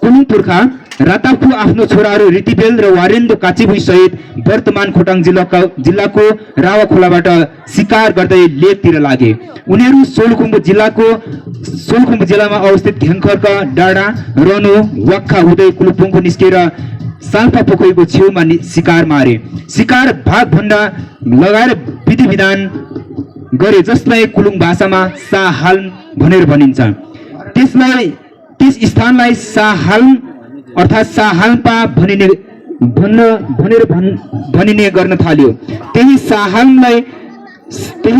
कुलुङ पुर्खा रातापु आफ्नो छोराहरू ऋतिबेल र वारेन्दो काचीभुई सहित वर्तमान खोटाङ जिल्लाको रावा खोलाबाट शिकार गर्दै लेकतिर लागे। उनीहरू सोलुखुम्बु जिल्लामा अवस्थित ढ्याङखर्क डाँडा रनो वक्खा हुँदै कुलुपुङको निस्केर साल्पा पोखरीको छेउमा शिकार मारे। शिकार भाग भन्दा लगाएर विधि विधान गरे, जसलाई कुलुङ भाषामा साहाल भनेर भनिन्छ। त्यस स्थानलाई साहाल अर्थात् साहाल्पा भनिने गर्न थाल्यो। त्यही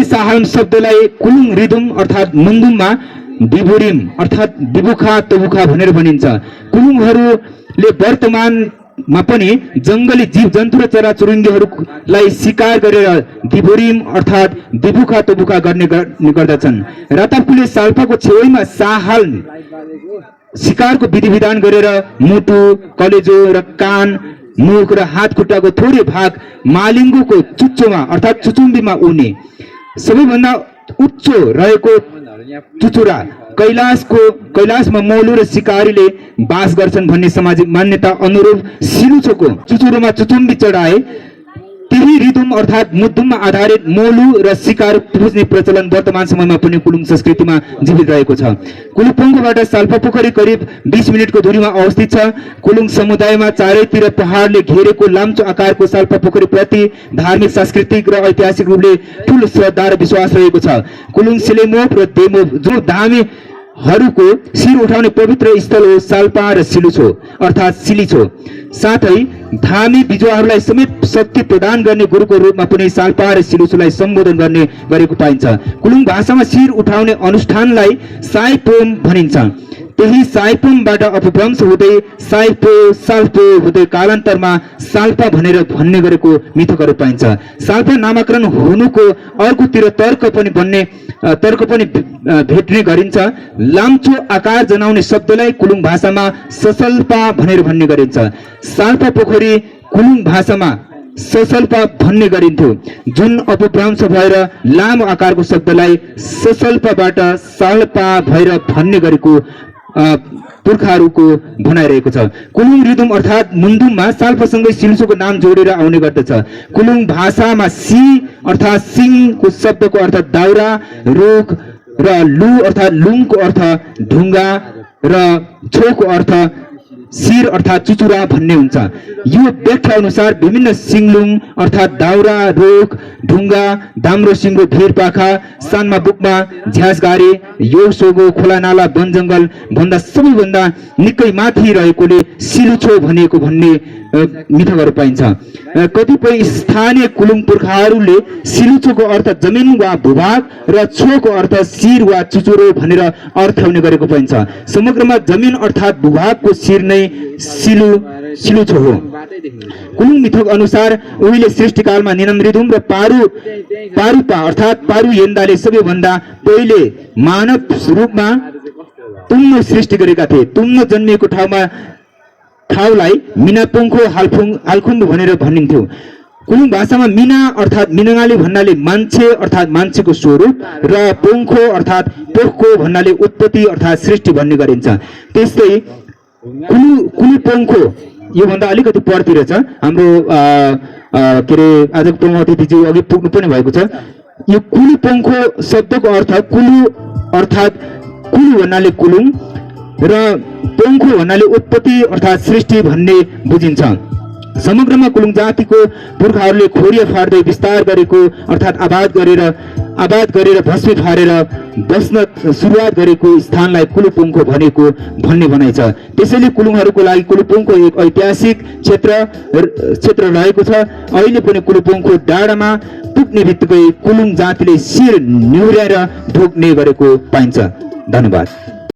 साहाल शब्दलाई कुलुङ रिदुम अर्थात् मुन्दुममा बिबुरिम अर्थात् बिबुखा तबुखा भनेर भनिन्छ। कुलुङहरूले वर्तमानमा पनि जंगली जीव जन्तु र चराचुरुङ्गीहरूलाई शिकार गरेर दिबुरिम अर्थात् बिबुखा तबुखा गर्ने गर्दछन्। रातापुले साल्पाको छेउमा साहाल शिकारको विधि विधान गरेर मुटु, कलेजो र कान, मुख र हात खुट्टाको थोरै भाग मालिङ्गोको चुच्चोमा अर्थात् चुचुम्बीमा उड्ने, सबैभन्दा उच्च रहेको चुचुरा कैलाशमा मौलु र शिकारीले बास गर्छन् भन्ने सामाजिक मान्यता अनुरूप सिलुछोको चुचुरोमा चुचुम्बी चढाए। त्यही रिदुम अर्थात् मुद्दुममा आधारित मौलु र शिकार पुज्ने प्रचलन वर्तमान समयमा पनि कुलुङ संस्कृतिमा जीवित रहेको छ। कुलुपोङबाट साल्पा पोखरी करिब 20 मिनेटको दूरीमा अवस्थित छ। कुलुङ समुदायमा चारैतिर पहाडले घेरेको लाम्चो आकारको साल्पा पोखरी प्रति धार्मिक, सांस्कृतिक र ऐतिहासिक रूपले ठूलो श्रद्धा र विश्वास रहेको छ। कुलुङ सिलेमोप र देमोप जो धामीहरूको शिर उठाउने पवित्र स्थल हो साल्पा र सिलुछो अर्थात् सिलिछो। साथै धामी बिजुवाहरूलाई समेत शक्ति प्रदान गर्ने गुरुको रूपमा पनि साल्पा र सिलुछोलाई सम्बोधन गर्ने गरेको पाइन्छ। कुलुङ भाषामा शिर उठाउने अनुष्ठानलाई साइपोम भनिन्छ। त्यही साइपोमबाट अपभ्रंश हुँदै साइपो साल्पो हुँदै कालान्तरमा साल्पा भनेर भन्ने गरेको मिथकहरू पाइन्छ। साल्पा नामाकरण हुनुको अर्कोतिर तर्क पनि भेट्ने गरिन्छ। लाम्चो आकार जनाउने शब्दलाई कुलुङ भाषामा ससल्पा भनेर भन्ने गरिन्छ। साल्पा पोखरी कुलुङ भाषामा ससल्पा भन्ने गरिन्थ्यो, जुन अपभ्रंश भएर लामो आकारको शब्दलाई ससल्पाबाट साल्पा भएर भन्ने गरेको पुर्खाहरूको भनाइरहेको छ। कुलुङ रिदुम अर्थात् मुन्दुममा साल्पासँगै सिलुछोको नाम जोडेर आउने गर्दछ। कुलुङ भाषामा सी अर्थात् सिङको शब्दको अर्थ दाउरा, रुख र लु अर्थात् लुङको अर्थ ढुङ्गा र छोको अर्थ शिर अर्थात् चुचुरा भन्ने हुन्छ। यो व्याख्या अनुसार विभिन्न सिङलुङ अर्थात् दाउरा, रुख, ढुङ्गा, दाम्रो सिङ्गो, भिरपाखा, सानमा बुकमा, झ्यासगारी, योसोगो, खोलानाला, वन जङ्गल भन्दा सबैभन्दा निकै माथि रहेकोले सिलुछो भनिएको भन्ने मिथकहरू पाइन्छ। कतिपय स्थानीय कुलुङ पुर्खाहरूले सिलुछोको अर्थ जमिन वा भूभाग र छोको अर्थ शिर वा चुचुरो भनेर अर्थ हुने गरेको पाइन्छ। समग्रमा जमिन अर्थात् भूभागको शिर नै सिलुछो हो। कुलुङ मिथक अनुसार उहिले सृष्टिकालमा निनमरिदुम र पारुपा अर्थात् पारु येन्दाले सबैभन्दा पहिले मानव रूपमा तुम्नो सृष्टि गरेका थिए। तुम्नो जन्मिएको ठाउँलाई मिनापोङको हालखुम्बु भनेर भनिन्थ्यो। कुलुङ भाषामा मिना अर्थात् मिनगाली भन्नाले मान्छे अर्थात् मान्छेको स्वरूप र पोङखो अर्थात् पोखको भन्नाले उत्पत्ति अर्थात् सृष्टि भन्ने गरिन्छ। त्यस्तै कुलुपोङखो योभन्दा अलिकति परतिर छ। हाम्रो के अरे आजको प्रमुख अतिथिज्यू अघि पुग्नु पनि भएको छ। यो कुलुपोङखो शब्दको अर्थ कुलु अर्थात् कुलु भन्नाले कुलुङ र पोङखो भन्नाले उत्पत्ति अर्थात् सृष्टि भन्ने बुझिन्छ। समग्रमा कुलुङ जातिको पुर्खाहरूले खोरिया फाड्दै विस्तार गरेको अर्थात् आबाद गरेर भस्मी फारेर बस्न सुरुवात गरेको स्थानलाई कुलुपोङखो भन्ने भनाइ छ। त्यसैले कुलुङहरूको लागि कुलुपोङको एक ऐतिहासिक क्षेत्र रहेको छ। अहिले पनि कुलुपोङको डाँडामा पुग्ने बित्तिकै कुलुङ जातिले शिर निहुर्याएर ढोक्ने गरेको पाइन्छ। धन्यवाद।